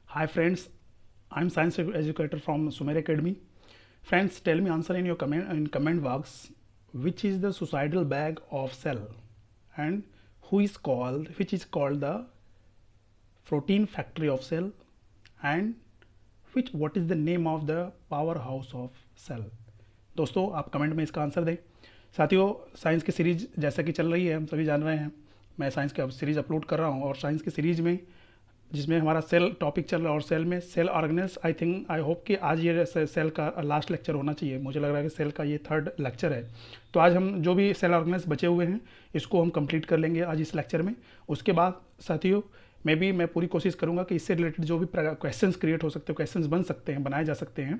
Hi friends, I'm science educator from Sumer Academy. Friends, tell me answer in your comment box which is the suicidal bag of cell and which is called the protein factory of cell and what is the name of the powerhouse of cell. दोस्तों आप comment में इसका answer दें। साथियों, science की series जैसा कि चल रही है हम सभी जान रहे हैं, मैं साइंस की सीरीज अपलोड कर रहा हूं और साइंस की सीरीज में जिसमें हमारा सेल टॉपिक चल रहा है और सेल में सेल ऑर्गेनेल्स आई होप कि आज ये सेल का लास्ट लेक्चर होना चाहिए। मुझे लग रहा है कि सेल का ये 3rd लेक्चर है, तो आज हम जो भी सेल ऑर्गेनेल्स बचे हुए हैं इसको हम कंप्लीट कर लेंगे आज इस लेक्चर में। उसके बाद साथियों मैं पूरी कोशिश करूंगा कि इससे रिलेटेड जो भी क्वेश्चंस क्रिएट हो सकते हैं, क्वेश्चंस बन सकते हैं, बनाए जा सकते हैं,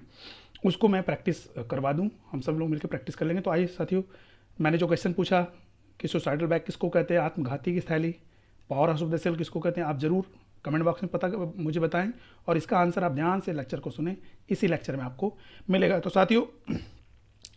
उसको मैं प्रैक्टिस करवा दूं। हम सब लोग मिलकर प्रैक्टिस कर लेंगे। तो आइए साथियों, मैंने जो क्वेश्चन पूछा कि सुसाइडल बैग किसको कहते हैं, आत्मघाती की थैली, power house of the cell किसको कहते हैं, आप जरूर कमेंट बॉक्स में मुझे बताएं और इसका आंसर आप ध्यान से लेक्चर को सुने, इसी लेक्चर में आपको मिलेगा। तो साथियों,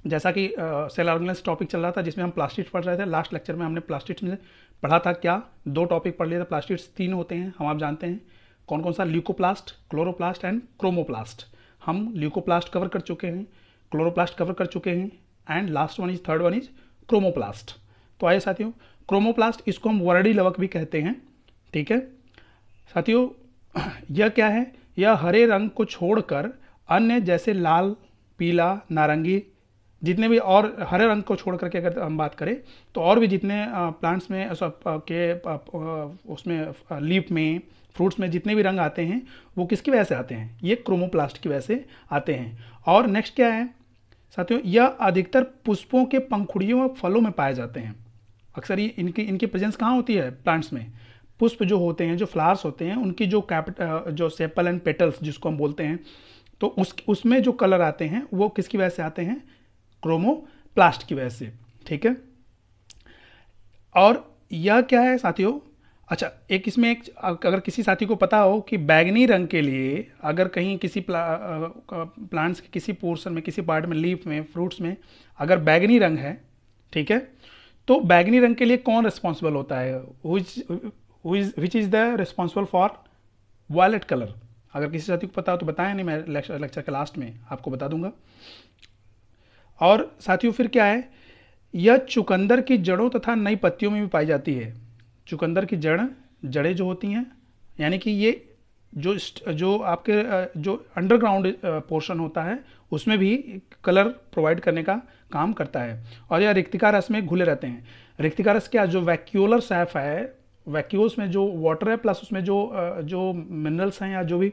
जैसा कि सेल ऑर्गेनेल्स टॉपिक चल रहा था जिसमें हम प्लास्टिड्स पढ़ रहे थे, लास्ट लेक्चर में हमने प्लास्टिड्स में पढ़ा था क्या, 2 टॉपिक पढ़ लिया था। प्लास्टिड्स 3 होते हैं, हम आप जानते हैं कौन कौन सा, ल्यूकोप्लास्ट, क्लोरोप्लास्ट एंड क्रोमोप्लास्ट। हम ल्यूकोप्लास्ट कवर कर चुके हैं, क्लोरोप्लास्ट कवर कर चुके हैं and last one is third one is chromoplast. तो आइए साथियों, क्रोमोप्लास्ट इसको हम वर्णी लवक भी कहते हैं, ठीक है साथियों। यह क्या है, यह हरे रंग को छोड़कर अन्य जैसे लाल, पीला, नारंगी, जितने भी और हरे रंग को छोड़ करके अगर हम बात करें तो और भी जितने प्लांट्स में उसमें लीफ में, फ्रूट्स में जितने भी रंग आते हैं वो किसकी वजह से आते हैं, ये क्रोमोप्लास्ट की वजह से आते हैं। और नेक्स्ट क्या है साथियों, यह अधिकतर पुष्पों के पंखुड़ियों और फलों में पाए जाते हैं। अक्सर ये इनकी प्रेजेंस कहाँ होती है, प्लांट्स में। पुष्प जो होते हैं, जो फ्लावर्स होते हैं, उनकी जो सेपल एंड पेटल्स जिसको हम बोलते हैं, तो उसमें जो कलर आते हैं वो किसकी वजह से आते हैं, क्रोमोप्लास्ट की वजह से, ठीक है। और यह क्या है साथियों, अच्छा अगर किसी साथी को पता हो कि बैगनी रंग के लिए अगर कहीं किसी प्लांट्स के किसी पोर्शन में, किसी पार्ट में, लीफ में, फ्रूट्स में अगर बैगनी रंग है, ठीक है, तो बैगनी रंग के लिए कौन रिस्पॉन्सिबल होता है, which is the responsible for violet colour. अगर किसी साथी को पता हो तो बताएं, नहीं मैं लेक्चर के लास्ट में आपको बता दूंगा। और साथियों फिर क्या है, यह चुकंदर की जड़ों तथा नई पत्तियों में भी पाई जाती है। चुकंदर की जड़ें जो होती हैं, यानी कि ये जो आपके जो अंडरग्राउंड पोर्शन होता है उसमें भी कलर प्रोवाइड करने का काम करता है। और यह रिक्तिका रस में घुले रहते हैं। रिक्तिका रस क्या, जो वैक्यूलर सैफ है, वैक्यूल्स में जो वाटर है प्लस उसमें जो मिनरल्स हैं या जो भी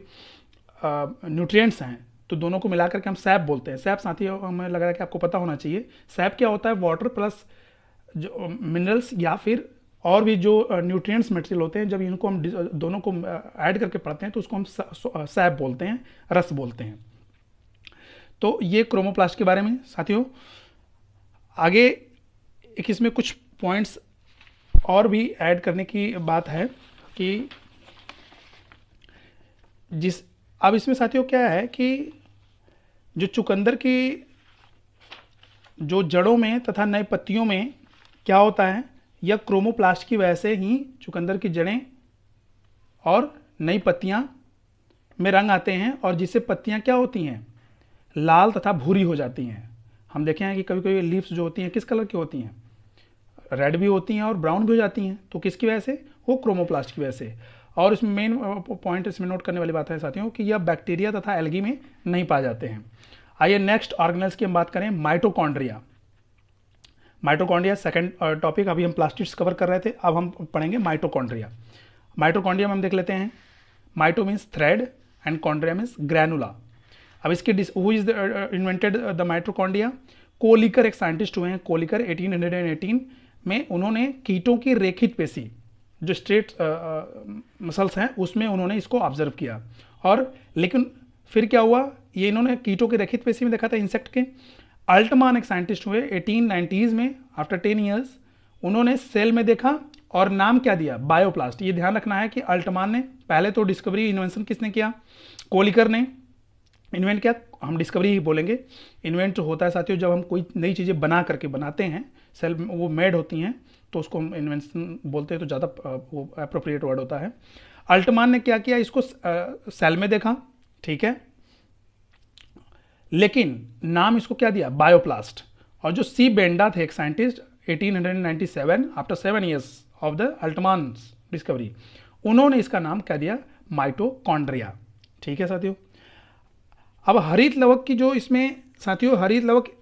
न्यूट्रिएंट्स हैं, तो दोनों को मिलाकर के हम सैप बोलते हैं। सैप साथियों हमें लग रहा है कि आपको पता होना चाहिए। सैप क्या होता है, वाटर प्लस जो मिनरल्स या फिर और भी जो न्यूट्रिएंट्स मटेरियल होते हैं, जब इनको हम दोनों को ऐड करके पढ़ते हैं तो उसको हम सैप बोलते हैं, रस बोलते हैं। तो ये क्रोमोप्लास्ट के बारे में साथियों। आगे एक इसमें कुछ पॉइंट्स और भी ऐड करने की बात है कि अब इसमें साथियों क्या है कि जो चुकंदर की जो जड़ों में तथा नए पत्तियों में क्या होता है, यह क्रोमोप्लास्ट की वजह से ही चुकंदर की जड़ें और नई पत्तियां में रंग आते हैं और जिससे पत्तियां क्या होती हैं, लाल तथा भूरी हो जाती हैं। हम देखे हैं कि कभी कभी लीव्स जो होती हैं किस कलर की होती हैं, रेड भी होती हैं और ब्राउन भी हो जाती हैं। तो किसकी वजह से, वो क्रोमोप्लास्ट की वजह से। और इसमें मेन पॉइंट इसमें नोट करने वाली बात है साथियों कि यह बैक्टीरिया तथा एल्गी में नहीं पाए जाते हैं। आइए नेक्स्ट ऑर्गेनेल्स की हम बात करें, माइटोकॉन्ड्रिया। माइटोकॉन्ड्रिया सेकंड टॉपिक, अभी हम प्लास्टिड्स कवर कर रहे थे, अब हम पढ़ेंगे माइटोकॉन्ड्रिया। माइटोकॉन्ड्रिया में हम देख लेते हैं, माइटो मीन्स थ्रेड एंड कॉन्ड्रिया मीन्स ग्रैनुला। अब इसके who is invented the mitochondria, Kolliker एक साइंटिस्ट हुए हैं, कोलिकर 1818 में उन्होंने कीटों की रेखित पेशी जो स्ट्रेट मसल्स हैं उसमें उन्होंने इसको ऑब्जर्व किया। और लेकिन फिर क्या हुआ, ये इन्होंने कीटों की रेखित पेशी में देखा था, इंसेक्ट के। अल्टमान एक साइंटिस्ट हुए 1890s में, आफ्टर 10 ईयर्स उन्होंने सेल में देखा और नाम क्या दिया, बायोप्लास्ट। ये ध्यान रखना है कि अल्टमान ने पहले तो डिस्कवरी, इन्वेंशन किसने किया, कोलिकर ने इन्वेंट किया, हम डिस्कवरी ही बोलेंगे। इन्वेंट होता है साथियों जब हम कोई नई चीज़ें बना करके बनाते हैं, सेल वो मेड होती हैं, तो उसको हम इन्वेंशन बोलते हैं, तो ज़्यादा वो अप्रोप्रिएट वर्ड होता है। अल्टमान ने क्या किया, इसको सेल में देखा, ठीक है, लेकिन नाम इसको क्या दिया, बायोप्लास्ट। और जो सी बेंडा थे एक scientist 1897, after 7 years of the Altmann discovery, उन्होंने इसका नाम क्या दिया, माइटोकॉन्ड्रिया। ठीक है साथियों। अब हरित लवक की जो इसमें साथियों, हरित लवक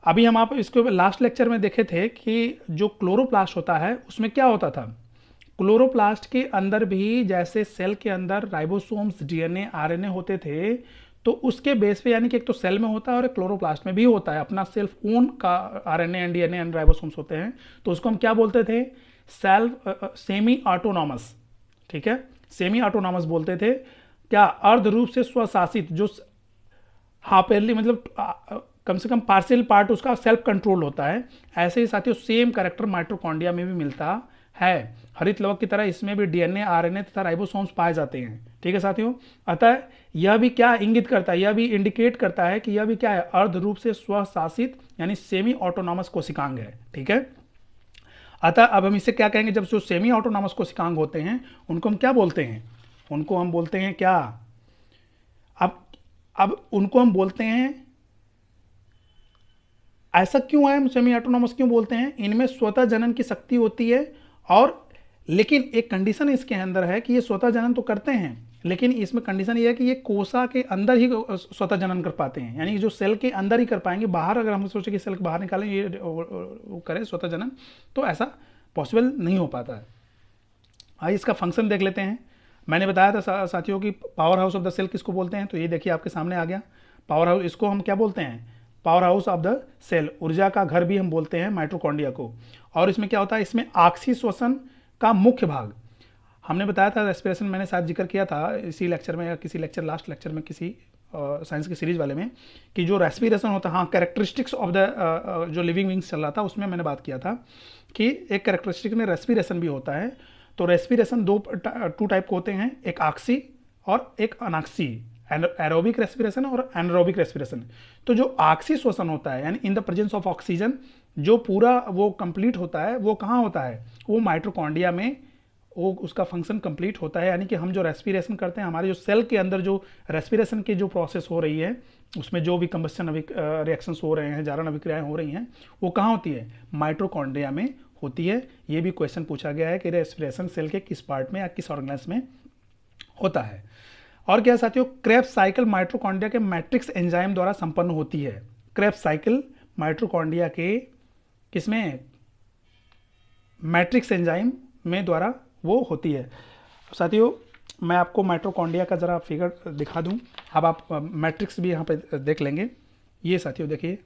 अभी हम आप इसके लास्ट लेक्चर में देखे थे कि जो क्लोरोप्लास्ट होता है उसमें क्या होता था, क्लोरोप्लास्ट के अंदर भी जैसे सेल के अंदर राइबोसोम्स, डीएनए, आरएनए होते थे, तो उसके बेस पे, यानी कि एक तो सेल में होता है और एक क्लोरोप्लास्ट में भी होता है, अपना सेल्फ ओन का RNA and DNA and ribosomes होते हैं, तो उसको हम क्या बोलते थे, सेल्फ सेमी ऑटोनॉमस। ठीक है, सेमी ऑटोनॉमस बोलते थे, क्या, अर्ध रूप से स्वशासित, जो हाफेरली मतलब कम से कम पार्शियल पार्ट उसका सेल्फ कंट्रोल होता है। ऐसे ही साथियों सेम कैरेक्टर माइटोकॉन्ड्रिया में भी मिलता है। हरित लवक की तरह इसमें भी डीएनए, आरएनए तथा राइबोसोम्स पाए जाते हैं। ठीक है साथियों, अतः यह भी क्या इंगित करता है, यह भी इंडिकेट करता है कि यह भी क्या है, अर्ध रूप से स्वशासित यानी सेमी ऑटोनॉमस कोशिकांग है। ठीक है, अतः अब हम इसे क्या कहेंगे, जब जो सेमी ऑटोनॉमस कोशिकांग होते हैं उनको हम क्या बोलते हैं, उनको हम बोलते हैं क्या, अब उनको हम बोलते हैं, ऐसा क्यों है, सेमी ऑटोनॉमस क्यों बोलते हैं, इनमें स्वतः जनन की शक्ति होती है, और लेकिन एक कंडीशन इसके अंदर है कि ये स्वतः जनन तो करते हैं, लेकिन इसमें कंडीशन ये है कि ये कोशा के अंदर ही स्वतः जनन कर पाते हैं, यानी जो सेल के अंदर ही कर पाएंगे, बाहर अगर हम सोचे कि सेल के बाहर निकालें ये वो करें स्वतः जनन, तो ऐसा पॉसिबल नहीं हो पाता है। आइए इसका फंक्शन देख लेते हैं। मैंने बताया था साथियों कि power house of the cell किसको बोलते हैं, तो ये देखिए आपके सामने आ गया पावर हाउस, इसको हम क्या बोलते हैं, power house of the cell, ऊर्जा का घर भी हम बोलते हैं माइटोकॉन्ड्रिया को। और इसमें क्या होता है, इसमें ऑक्सी श्वसन का मुख्य भाग, हमने बताया था रेस्पिरेशन, मैंने शायद जिक्र किया था इसी लेक्चर में या किसी लेक्चर, लास्ट लेक्चर में किसी साइंस की सीरीज वाले में, कि जो रेस्पिरेशन होता है, हाँ, कैरेक्टरिस्टिक्स ऑफ द जो लिविंग विंग्स चल रहा था उसमें मैंने बात किया था कि एक कैरेक्टरिस्टिक में रेस्पिरेशन भी होता है। तो रेस्पिरेशन टू टाइप के होते हैं, एक ऑक्सी और एक अनॉक्सी, एरोबिक रेस्पिरेशन और एनारोबिक रेस्पिरेशन। तो जो ऑक्सी श्वसन होता है, यानी in the presence of oxygen, जो पूरा वो कंप्लीट होता है, वो कहाँ होता है, वो माइटोकॉन्ड्रिया में वो उसका फंक्शन कंप्लीट होता है। यानी कि हम जो रेस्पिरेशन करते हैं, हमारे जो सेल के अंदर जो रेस्पिरेशन की जो प्रोसेस हो रही है, उसमें जो भी कंबस्टन रिएक्शंस हो रहे हैं, जारण अभिक्रियाएं हो रही हैं, वो कहाँ होती है, माइटोकॉन्ड्रिया में होती है। ये भी क्वेश्चन पूछा गया है कि रेस्पिरेशन सेल के किस पार्ट में या किस ऑर्गेनेल्स में होता है। और क्या साथियों, क्रेब्स साइकिल माइटोकॉन्ड्रिया के मैट्रिक्स एंजाइम द्वारा संपन्न होती है। क्रेब्स साइकिल माइटोकॉन्ड्रिया के किसमें, मैट्रिक्स एंजाइम में द्वारा वो होती है। साथियों मैं आपको माइटोकॉन्ड्रिया का ज़रा फिगर दिखा दूं, अब आप मैट्रिक्स भी यहाँ पे देख लेंगे। ये साथियों देखिए,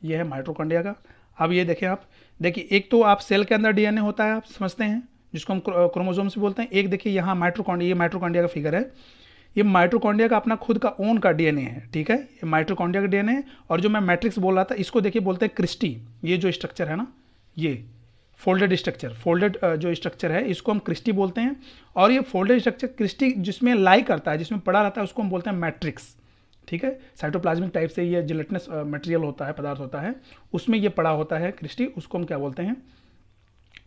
ये है माइटोकॉन्ड्रिया का। अब ये देखें आप, देखिए एक तो आप सेल के अंदर डीएनए होता है, आप समझते हैं, जिसको हम क्रोमोसोम्स बोलते हैं। एक देखिए यहाँ माइटोकॉन्ड्रिया, ये माइटोकॉन्ड्रिया का फिगर है, ये माइटोकॉन्ड्रिया का अपना खुद का ओन का डीएनए है। ठीक है, ये माइटोकॉन्ड्रिया का डीएनए। और जो मैं मैट्रिक्स बोल रहा था, इसको देखिए बोलते हैं क्रिस्टी। ये जो स्ट्रक्चर है ना, ये फोल्डेड स्ट्रक्चर, फोल्डेड जो स्ट्रक्चर है, इसको हम क्रिस्टी बोलते हैं। और ये फोल्डेड स्ट्रक्चर क्रिस्टी जिसमें लाई करता है, जिसमें पड़ा रहता है, उसको हम बोलते हैं मैट्रिक्स। ठीक है, साइटोप्लाज्मिक टाइप से ये जिलेटिनस मटेरियल होता है, पदार्थ होता है, उसमें ये पड़ा होता है क्रिस्टी, उसको हम क्या बोलते हैं,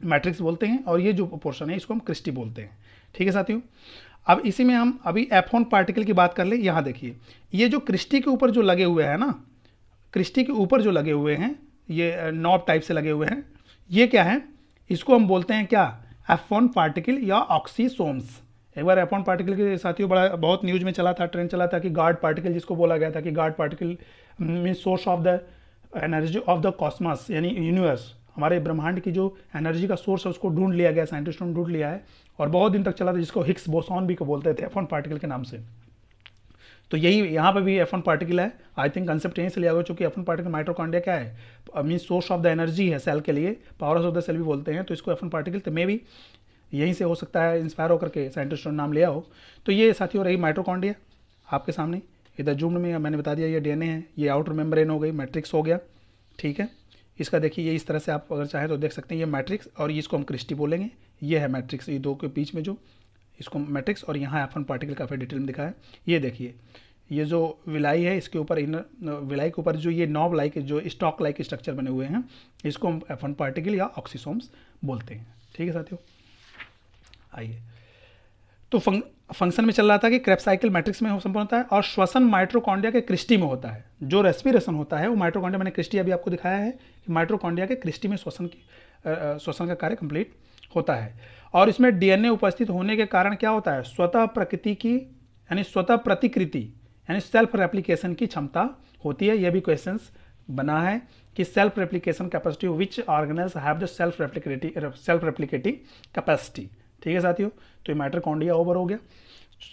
मैट्रिक्स बोलते हैं। और ये जो पोर्शन है इसको हम क्रिस्टी बोलते हैं। ठीक है साथियों, अब इसी में हम अभी F1 पार्टिकल की बात कर ले। यहाँ देखिए, ये जो क्रिस्टी के ऊपर जो लगे हुए हैं ना, क्रिस्टी के ऊपर जो लगे हुए हैं, ये नॉब टाइप से लगे हुए हैं, ये क्या है, इसको हम बोलते हैं क्या, F1 पार्टिकल या ऑक्सीसोम्स। एक बार F1 पार्टिकल के साथियों बहुत न्यूज में चला था, ट्रेंड चला था कि गॉड पार्टिकल, जिसको बोला गया था कि God particle means source of the energy of the cosmos, यानी यूनिवर्स, हमारे ब्रह्मांड की जो एनर्जी का सोर्स है उसको ढूंढ लिया गया, साइंटिस्टों ने ढूंढ लिया है, और बहुत दिन तक चला था, जिसको हिग्स बोसॉन भी को बोलते थे F1 पार्टिकल के नाम से। तो यही यहाँ पे भी F1 पार्टिकल है। आई थिंक कंसेप्ट यहीं से लिया हुआ, चूंकि F1 पार्टिकल माइटोकॉन्ड्रिया क्या है, means source of the energy है सेल के लिए, power house of the cell भी बोलते हैं, तो इसको F1 पार्टिकल, तो मे भी यहीं से हो सकता है इंस्पायर होकर के साइंटिस्टों ने नाम लिया हो। तो ये साथियों रही माइटोकॉन्ड्रिया आपके सामने, इधर जूम में मैंने बता दिया, ये डीएनए है, ये आउटर मेम्ब्रेन हो गई, मैट्रिक्स हो गया। ठीक है, इसका देखिए, ये इस तरह से आप अगर चाहें तो देख सकते हैं, ये मैट्रिक्स, और इसको हम क्रिस्टी बोलेंगे, ये है मैट्रिक्स, ये दो के बीच में जो, इसको मैट्रिक्स, और यहाँ F1 पार्टिकल काफ़ी डिटेल में दिखा है। ये देखिए, ये जो विलाई है, इसके ऊपर विलाई के ऊपर जो ये नॉब लाइक, जो स्टॉक लाइक स्ट्रक्चर बने हुए हैं, इसको हम F1 पार्टिकल या ऑक्सीसोम्स बोलते हैं। ठीक है साथियों, आइए, तो फंक्शन में चल रहा था कि क्रेब्स साइकिल मैट्रिक्स में संपन्न होता है और श्वसन माइटोकॉन्ड्रिया के क्रिस्टी में होता है। जो रेस्पिरेशन होता है वो माइटोकॉन्ड्रिया, मैंने क्रिस्टी अभी आपको दिखाया है कि माइटोकॉन्ड्रिया के क्रिस्टी में श्वसन का कार्य कंप्लीट होता है। और इसमें डीएनए उपस्थित होने के कारण क्या होता है, स्वतः प्रकृति की यानी स्वतः प्रतिकृति यानी सेल्फ रेप्लिकेशन की क्षमता होती है। यह भी क्वेश्चंस बना है कि self replication capacity which organelles have the self replicating capacity. ठीक है साथियों, तो ये माइटोकॉन्ड्रिया ओवर हो गया।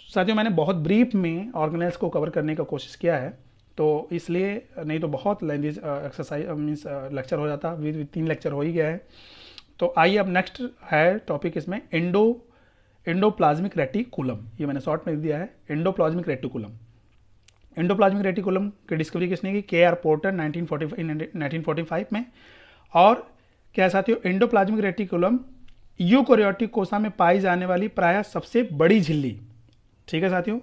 साथियों मैंने बहुत ब्रीफ में ऑर्गेनेल्स को कवर करने का कोशिश किया है, तो इसलिए नहीं तो बहुत लेंथी एक्सरसाइज मीन्स लेक्चर हो जाता, 3 लेक्चर हो ही गया है। तो आइए अब नेक्स्ट है टॉपिक इसमें एंडोप्लाज्मिक रेटिकुलम। ये मैंने शॉर्ट में दिया है, एंडोप्लाज्मिक रेटिकुलम। एंडोप्लाज्मिक रेटिकुलम की डिस्कवरी किसने की, के.आर. पोर्टर 1945 में। और क्या साथियों, एंडोप्लाज्मिक रेटिकुलम यूकैरियोटिक कोशा में पाई जाने वाली प्रायः सबसे बड़ी झिल्ली। ठीक है साथियों,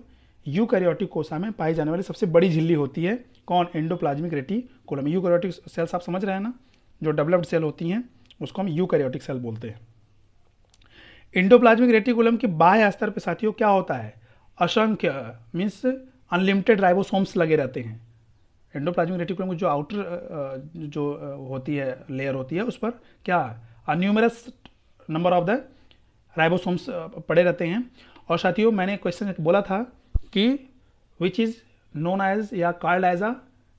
यूकैरियोटिक कोशा में पाई जाने वाली सबसे बड़ी झिल्ली होती है कौन, एंडोप्लाज्मिक रेटिकुलम। यूकैरियोटिक सेल्स आप समझ रहे हैं ना, जो डेवलप्ड सेल होती हैं उसको हम यूकैरियोटिक सेल बोलते हैं। एंडोप्लाज्मिक रेटिकुलम के बाह्य स्तर पर साथियों क्या होता है, असंख्य मीन्स अनलिमिटेड राइबोसोम्स लगे रहते हैं। एंडोप्लाज्मिक रेटिकुलम की जो आउटर जो होती है लेयर होती है उस पर क्या अन्यूमरस नंबर ऑफ द राइबोसोम्स पड़े रहते हैं। और साथियों मैंने क्वेश्चन बोला था कि विच इज नोन एज या called as a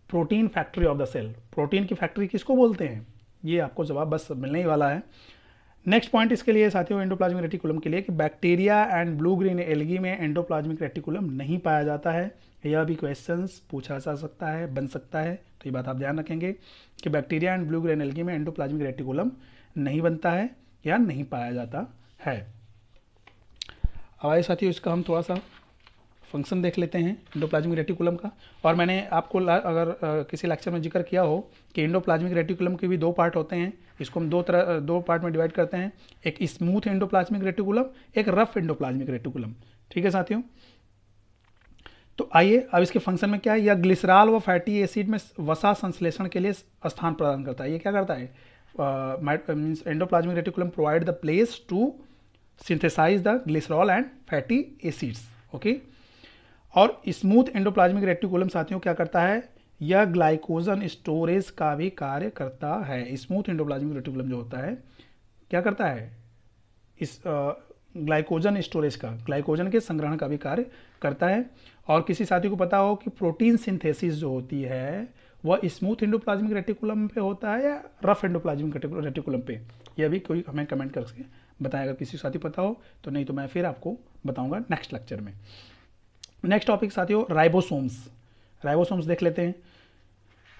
protein factory of the cell. Protein की फैक्ट्री किसको बोलते हैं, ये आपको जवाब बस मिलने ही वाला है। नेक्स्ट पॉइंट इसके लिए साथियों एंडोप्लाज्मिक रेटिकुलम के लिए कि bacteria and blue green algae में एंडोप्लाज्मिक रेटिकुलम नहीं पाया जाता है। यह भी क्वेश्चंस पूछा जा सकता है, बन सकता है, तो ये बात आप ध्यान रखेंगे कि bacteria and blue green algae में एंडोप्लाज्मिक रेटिकुलम नहीं बनता है या नहीं पाया जाता है। अब आइए साथियों इसका हम थोड़ा सा फंक्शन देख लेते हैं एंडोप्लाज्मिक रेटिकुलम का। और मैंने आपको अगर किसी लेक्चर में जिक्र किया हो कि एंडोप्लाज्मिक रेटिकुलम के भी 2 पार्ट होते हैं, इसको हम 2 पार्ट में डिवाइड करते हैं, एक स्मूथ एंडोप्लाज्मिक रेटिकुलम, एक रफ एंडोप्लाज्मिक रेटिकुलम। ठीक है साथियों, तो आइए अब इसके फंक्शन में क्या है, यह ग्लिसरॉल व फैटी एसिड में वसा संश्लेषण के लिए स्थान प्रदान करता है। ये क्या करता है, means endoplasmic reticulum provide the place to synthesise the glycerol and fatty acids. Okay, और स्मूथ एंडोप्लाज्मिक रेटिकुलम साथियों क्या करता है, यह ग्लाइकोजन स्टोरेज का भी कार्य करता है। स्मूथ एंडोप्लाज्मिक रेटिकुलम जो होता है क्या करता है, इस ग्लाइकोजन स्टोरेज का, ग्लाइकोजन के संग्रहण का भी कार्य करता है। और किसी साथी को पता हो कि प्रोटीन सिंथेसिस जो होती है वह स्मूथ एंडोप्लाज्मिक रेटिकुलम पे होता है या रफ एंडोप्लाज्मिक रेटिकुलम पे, यह भी कोई हमें कमेंट करके बताएं अगर किसी साथी पता हो तो, नहीं तो मैं फिर आपको बताऊंगा नेक्स्ट लेक्चर में। नेक्स्ट टॉपिक साथियों राइबोसोम्स। राइबोसोम्स देख लेते हैं।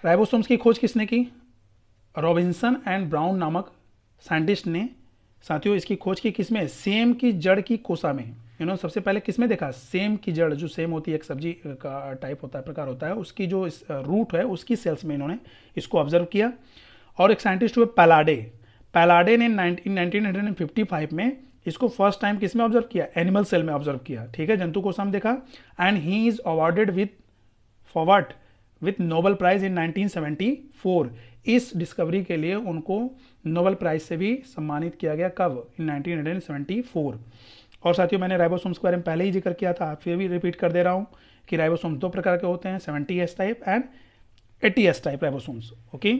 राइबोसोम्स की खोज किसने की, रॉबिन्सन एंड ब्राउन नामक साइंटिस्ट ने साथियों इसकी खोज की किसमें, सेम की जड़ की कोसा में। इन्होंने सबसे पहले किसमें देखा, सेम की जड़, जो सेम होती है एक सब्जी का टाइप होता है, प्रकार होता है, उसकी जो रूट है उसकी सेल्स में इन्होंने इसको ऑब्जर्व किया। और एक साइंटिस्ट हुए पैलाडे। पैलाडे ने 1955 में इसको फर्स्ट टाइम किस में ऑब्जर्व किया, एनिमल सेल में ऑब्जर्व किया। ठीक है, जंतु कोशा में देखा। And he is awarded with forward with Nobel prize in 1974। इस डिस्कवरी के लिए उनको नोबेल प्राइज से भी सम्मानित किया गया, कब, इन 1974। और साथियों मैंने राइबोसोम्स के बारे में पहले ही जिक्र किया था, फिर भी रिपीट कर दे रहा हूँ कि राइबोसोम्स 2 प्रकार के होते हैं, 70S type and 80S type ribosomes. Okay,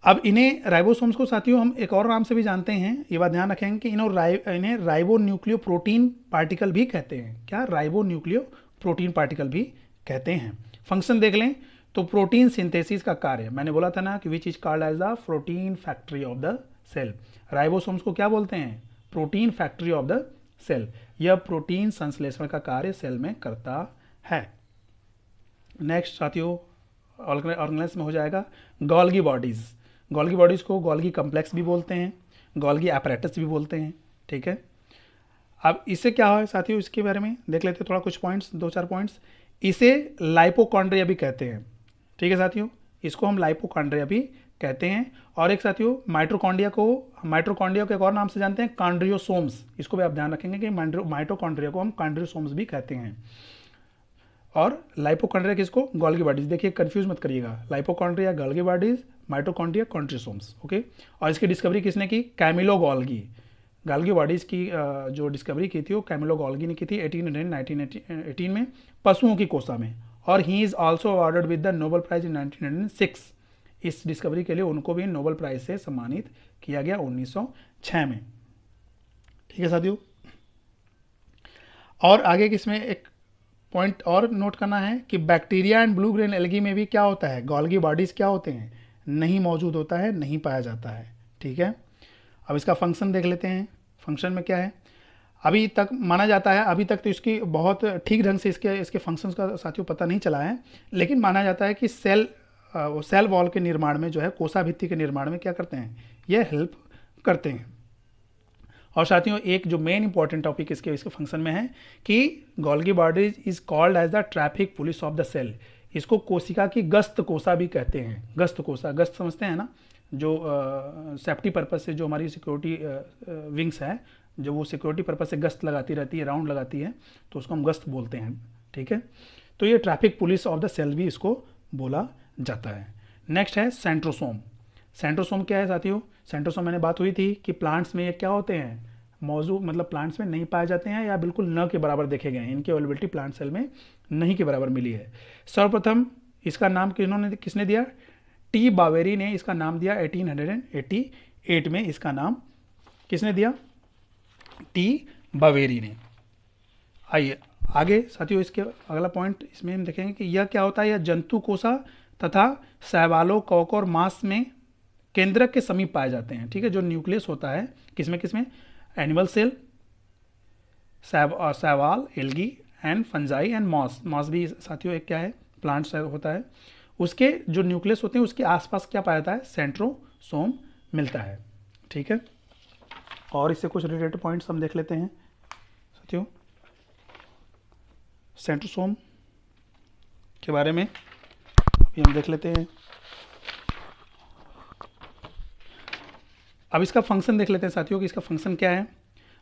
अब इन्हें राइबोसोम्स को साथियों हम एक और नाम से भी जानते हैं, ये बात ध्यान रखेंगे कि इन्हें राइबो न्यूक्लियो प्रोटीन पार्टिकल भी कहते हैं। क्या, राइबो न्यूक्लियो प्रोटीन पार्टिकल भी कहते हैं। फंक्शन देख लें तो प्रोटीन सिंथेसिस का कार्य, मैंने बोला था ना कि which is called as the protein factory of the cell. Ribosomes को क्या बोलते हैं, protein factory of the cell. यह प्रोटीन संश्लेषण का कार्य सेल में करता है। नेक्स्ट साथियों ऑर्गेनेल्स में हो जाएगा गोल्गी बॉडीज। गोल्गी बॉडीज को गोल्गी कम्प्लेक्स भी बोलते हैं, गोल्गी apparatus भी बोलते हैं। ठीक है, अब इससे क्या है साथियों, इसके बारे में देख लेते हैं थोड़ा कुछ पॉइंट्स, 2-4 पॉइंट्स। इसे लाइपोकॉन्ड्रिया भी कहते हैं। ठीक है साथियों, इसको हम लाइपोकॉन्ड्रिया भी कहते हैं। और एक साथियों माइटोकॉन्ड्रिया को एक और नाम से जानते हैं, कॉन्ड्रियोसोम्स। इसको भी आप ध्यान रखेंगे कि माइटोकॉन्ड्रिया को हम कॉन्ड्रियोसोम्स भी कहते हैं। और लाइपोकॉन्ड्रिया किसको, गोल्गी बॉडीज। देखिए कंफ्यूज मत करिएगा, लाइपोकॉन्ड्रिया गोल्गी बॉडीज, माइटोकॉन्ड्रिया कॉन्ड्रियोसोम्स। ओके, और इसकी डिस्कवरी किसने की, कैमिलो गोल्गी। गाल्गी बॉडीज़ की जो डिस्कवरी की थी वो कैमिलो गोल्गी ने की थी 1818 में पशुओं की कोसा में, और he is also awarded with the Nobel prize in 1906। इस डिस्कवरी के लिए उनको भी नोबेल प्राइज से सम्मानित किया गया 1906 में। ठीक है साथियों, और आगे किसमें एक पॉइंट और नोट करना है कि bacteria and blue grain algae में भी क्या होता है, गोल्गी बॉडीज़ क्या होते हैं, नहीं मौजूद होता है, नहीं पाया जाता है। ठीक है, अब इसका फंक्शन देख लेते हैं। फंक्शन में क्या है, अभी तक माना जाता है, अभी तक तो इसकी बहुत ठीक ढंग से इसके फंक्शंस का साथियों पता नहीं चला है, लेकिन माना जाता है कि सेल वॉल के निर्माण में जो है, कोसा भित्ति के निर्माण में क्या करते हैं, ये हेल्प करते हैं। और साथियों एक जो मेन इंपॉर्टेंट टॉपिक इसके फंक्शन में है कि Golgi bodies is called as the traffic police of the cell. इसको कोशिका की गश्त कोसा भी कहते हैं। गश्त कोसा, गश्त समझते हैं ना, जो सेफ्टी पर्पज से जो हमारी सिक्योरिटी विंग्स है, जो वो सिक्योरिटी पर्पज से गश्त लगाती रहती है, राउंड लगाती है, तो उसको हम गश्त बोलते हैं। ठीक है, तो ये traffic police of the cell भी इसको बोला जाता है। नेक्स्ट है सेंट्रोसोम। सेंट्रोसोम क्या है साथियों, सेंट्रोसोम मैंने बात हुई थी कि प्लांट्स में ये क्या होते हैं, मौजूद मतलब प्लांट्स में नहीं पाए जाते हैं या बिल्कुल न के बराबर देखे गए हैं, इनकी अवेलेबिलिटी प्लांट सेल में नहीं के बराबर मिली है। सर्वप्रथम इसका नाम किसने दिया, टी बावेरी ने इसका नाम दिया 1888 में। इसका नाम किसने दिया, टी बावेरी ने। आइए आगे साथियों, इसके अगला पॉइंट इसमें हम देखेंगे कि यह क्या होता है, यह जंतु कोसा तथा शैवालों, कवक और मांस में केंद्रक के समीप पाए जाते हैं। ठीक है, जो न्यूक्लियस होता है किसमें किसमें, एनिमल सेल, शैवाल, algae and fungi and moss. Moss भी साथियों एक क्या है, प्लांट सेल होता है। उसके जो न्यूक्लियस होते हैं उसके आसपास क्या पाया जाता है, सेंट्रोसोम मिलता है। ठीक है, और इससे कुछ रिलेटेड पॉइंट्स हम देख लेते हैं साथियों। सेंट्रोसोम के बारे में अभी हम देख लेते हैं। अब इसका फंक्शन देख लेते हैं साथियों कि इसका फंक्शन क्या है।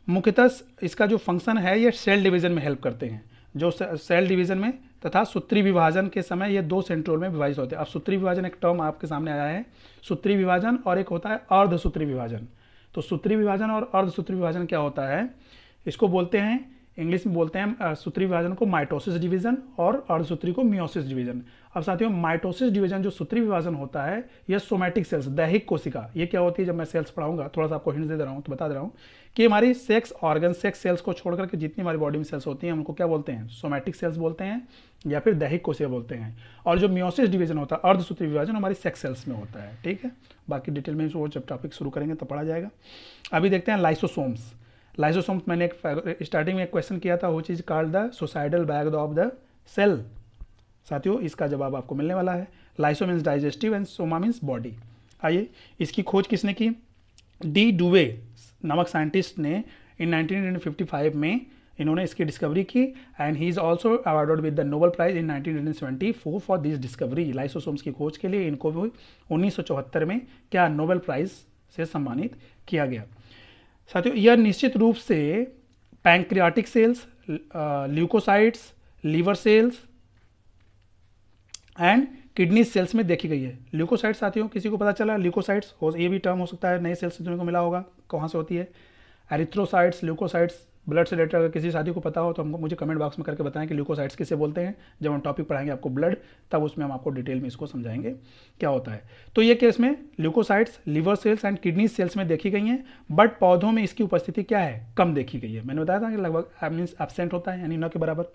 मुख्यतः इसका जो फंक्शन है ये सेल डिवीजन में हेल्प करते हैं। जो सेल डिवीजन में तथा सूत्री विभाजन के समय ये दो सेंट्रोल में विभाजित होते हैं। अब सूत्री विभाजन एक टर्म आपके सामने आया है, सूत्री विभाजन, और एक होता है अर्धसूत्री विभाजन। तो सूत्री विभाजन और अर्धसूत्री विभाजन क्या होता है, इसको बोलते हैं, इंग्लिश में बोलते हैं सूत्री विभाजन को माइटोसिस डिवीजन और अर्धसूत्री को मियोसिस डिवीजन। अब साथियों माइटोसिस डिवीजन जो सूत्री विभाजन होता है यह सोमैटिक सेल्स, दैहिक कोशिका, ये क्या होती है, जब मैं सेल्स पढ़ाऊंगा थोड़ा सा आपको हिंट दे रहा हूँ तो बता दे रहा हूँ कि हमारी सेक्स ऑर्गन, सेक्स सेल्स को छोड़कर के जितनी हमारी बॉडी में सेल्स होती हैं उनको क्या बोलते हैं, सोमैटिक सेल्स बोलते हैं या फिर दैहिक कोशिका बोलते हैं। और जो मियोसिस डिवीजन होता है, अर्धसूत्री विभाजन, हमारी सेक्स सेल्स में होता है। ठीक है, बाकी डिटेल में वो जब टॉपिक शुरू करेंगे तो पढ़ा जाएगा। अभी देखते हैं लाइसोसोम्स। लाइसोसोम्स मैंने स्टार्टिंग में एक क्वेश्चन किया था, वो चीज़ called the suicidal bag of the cell. साथियों इसका जवाब आपको मिलने वाला है। Lyso means digestive and soma means body. आइए, इसकी खोज किसने की, डी डुवे नामक साइंटिस्ट ने इन 1955 में इन्होंने इसकी डिस्कवरी की, and he is also awarded with the Nobel prize in 1974 for this discovery. Lysosomes की खोज के लिए इनको भी 1974 में क्या नोबेल प्राइज से सम्मानित किया गया। साथियों यह निश्चित रूप से pancreatic cells, leucocytes, liver cells and kidney cells में देखी गई है। ल्यूकोसाइट्स साथियों किसी को पता चला, ल्यूकोसाइट्स ये भी टर्म हो सकता है, नए सेल्स से को मिला होगा, कहाँ से होती है, एरिथ्रोसाइट्स, ल्यूकोसाइट्स, ब्लड से रिलेटेड अगर किसी साथी को पता हो तो हमको मुझे कमेंट बॉक्स में करके बताएं कि ल्यूकोसाइट्स किसे बोलते हैं। जब हम टॉपिक पढ़ाएंगे आपको ब्लड, तब उसमें हम आपको डिटेल में इसको समझाएंगे क्या होता है। तो ये केस में leucocytes liver cells and kidney cells में देखी गई हैं, बट पौधों में इसकी उपस्थिति क्या है, कम देखी गई है। मैंने बताया था कि लगभग मीन्स एब्सेंट होता है, यानी न के बराबर।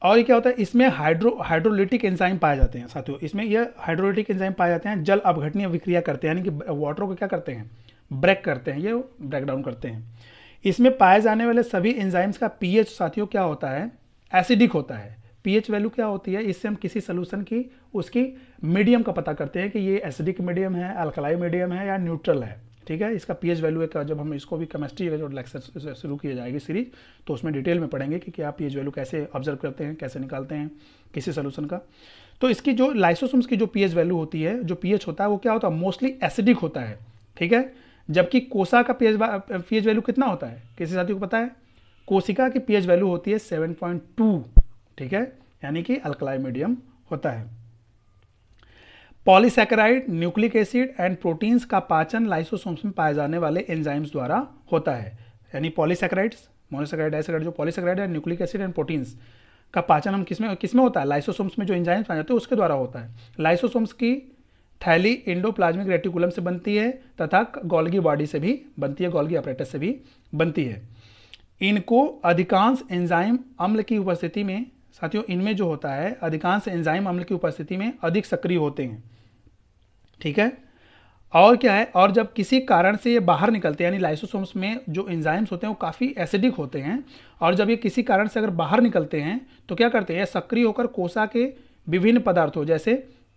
और ये क्या होता है, इसमें हाइड्रोलिटिक एंजाइम पाए जाते हैं साथियों। इसमें यह हाइड्रोलिटिक एंजाइम पाए जाते हैं, जल अपघटनीय विक्रिया करते हैं, यानी कि वाटर को क्या करते हैं, ब्रेक करते हैं, ये ब्रेक डाउन करते हैं। इसमें पाए जाने वाले सभी एंजाइम्स का पीएच साथियों क्या होता है, एसिडिक होता है। पीएच वैल्यू क्या होती है, इससे हम किसी सोल्यूशन की उसकी मीडियम का पता करते हैं कि ये एसिडिक मीडियम है, अल्कलाई मीडियम है या न्यूट्रल है। ठीक है, इसका पीएच वैल्यू एक, जब हम इसको भी केमिस्ट्री जो लेक्चर शुरू किया जाएगी सीरीज, तो उसमें डिटेल में पढ़ेंगे कि क्या पीएच वैल्यू कैसे ऑब्जर्व करते हैं, कैसे निकालते हैं किसी सोल्यूशन का। तो इसकी जो लाइसोसोम्स की जो पीएच वैल्यू होती है, जो पीएच होता है वो क्या होता है, मोस्टली एसिडिक होता है। ठीक है, जबकि कोसा का पीएच वैल्यू कितना होता है, किसी साथी को पता है, कोशिका की पीएच वैल्यू होती है 7.2। ठीक है, यानी कि अल्कलाई मीडियम होता है। Polysaccharide, nucleic acid and proteins का पाचन लाइसोसोम्स में पाए जाने वाले एंजाइम्स द्वारा होता है। यानी पॉलीसैकेराइड्स, मोनोसैकेराइड, डाइसैकेराइड, जो पॉलीसैकेराइड है, न्यूक्लिक एसिड एंड प्रोटीन्स का पाचन हम किसमें किसमें होता है, लाइसोसोम्स में जो एंजाइम्स पाए जाते हैं उसके द्वारा होता है। लाइसोसोम्स की थैली एंडोप्लाज्मिक रेटिकुलम से बनती है तथा गोल्गी बॉडी से भी बनती है, गोल्गी अपरेटस से भी बनती है। इनको अधिकांश एंजाइम अम्ल की उपस्थिति में, साथियों इनमें जो होता है अधिकांश एंजाइम अम्ल की उपस्थिति में अधिक सक्रिय होते हैं, ठीक है। और क्या है, और जब किसी कारण से ये बाहर निकलते हैं, यानी लाइसोसोम्स में जो एंजाइम्स होते हैं वो काफ़ी एसिडिक होते हैं, और जब ये किसी कारण से अगर बाहर निकलते हैं तो क्या करते हैं, सक्रिय होकर कोशिका के विभिन्न पदार्थों जैसे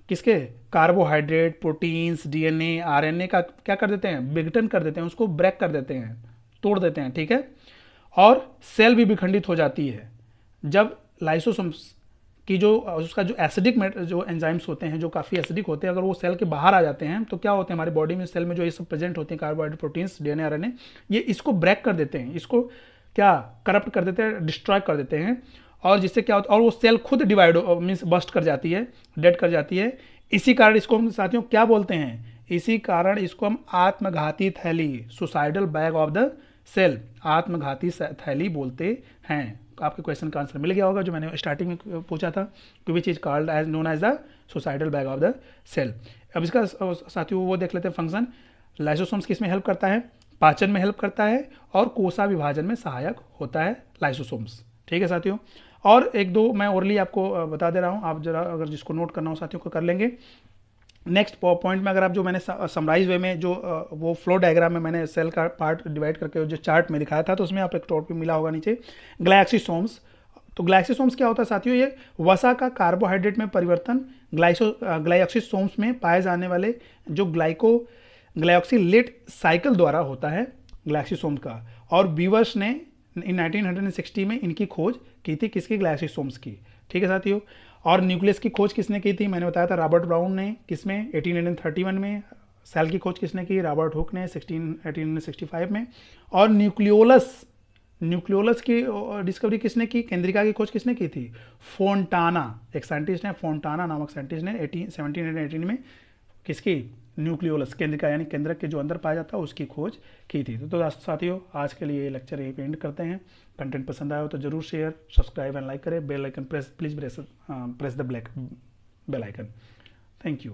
किसके, कार्बोहाइड्रेट, प्रोटीन्स, डीएनए, आरएनए का क्या कर देते हैं, विघटन कर देते हैं, उसको ब्रेक कर देते हैं, तोड़ देते हैं, ठीक है। और सेल भी विखंडित हो जाती है जब लाइसोसोम्स कि जो उसका जो एसिडिक जो एंजाइम्स होते हैं जो काफ़ी एसिडिक होते हैं, अगर वो सेल के बाहर आ जाते हैं तो क्या होते हैं, हमारे बॉडी में सेल में जो ये सब प्रेजेंट होते हैं कार्बोहाइड्रेट, प्रोटीन्स, डीएनए, आरएनए, ये इसको ब्रेक कर देते हैं, इसको क्या करप्ट कर देते हैं, डिस्ट्रॉय कर देते हैं, और जिससे क्या होता है, और वो सेल खुद डिवाइड मीन्स बस्ट कर जाती है, डेड कर जाती है। इसी कारण इसको हम साथियों क्या बोलते हैं, इसी कारण इसको हम आत्मघाती थैली, suicidal bag of the cell, आत्मघाती थैली बोलते हैं। आपके क्वेश्चन का आंसर मिल गया होगा जो मैंने स्टार्टिंग में पूछा था कि which is called as known as the suicidal bag of the cell. अब इसका साथियों वो देख लेते हैं फंक्शन। लाइसोसोम्स किस में हेल्प करता है, पाचन में हेल्प करता है, और कोशिका विभाजन में सहायक होता है लाइसोसोम्स, ठीक है साथियों। और एक दो मैं ओरली आपको बता दे रहा हूँ, आप जरा अगर जिसको नोट करना हो साथियों को कर लेंगे। नेक्स्ट पॉइंट में अगर आप जो मैंने समराइज वे में जो वो फ्लो डायग्राम में मैंने सेल का पार्ट डिवाइड करके जो चार्ट में दिखाया था, तो उसमें आप एक टॉप पे मिला होगा नीचे ग्लाइक्सिसोम्स। तो ग्लाइक्सिसोम्स क्या होता है साथियों, ये वसा का कार्बोहाइड्रेट में परिवर्तन ग्लाइक्सिसोम्स में पाए जाने वाले जो ग्लाइक्सिलेट साइकिल द्वारा होता है ग्लाइक्सिसोम का। और बीवर्स ने इन 1960 में इनकी खोज की थी, किसकी, ग्लाइक्सिसोम्स की, ठीक है साथियों। और न्यूक्लियस की खोज किसने की थी, मैंने बताया था रॉबर्ट ब्राउन ने, किसमें 1831 में। सेल की खोज किसने की, रॉबर्ट हुक ने 1865 में। और न्यूक्लियोलस की डिस्कवरी किसने की, केंद्रिका की खोज किसने की थी, फोंटाना, एक साइंटिस्ट ने, फोंटाना नामक साइंटिस्ट ने 1718 में किसकी, न्यूक्लियोलस, केंद्रिका यानी केंद्रक के जो अंदर पाया जाता है उसकी खोज की थी। तो साथियों आज के लिए ये लेक्चर यहीं पे एंड करते हैं। कंटेंट पसंद आया हो तो जरूर शेयर, सब्सक्राइब एंड लाइक करें। Bell icon press the black bell icon. Thank you.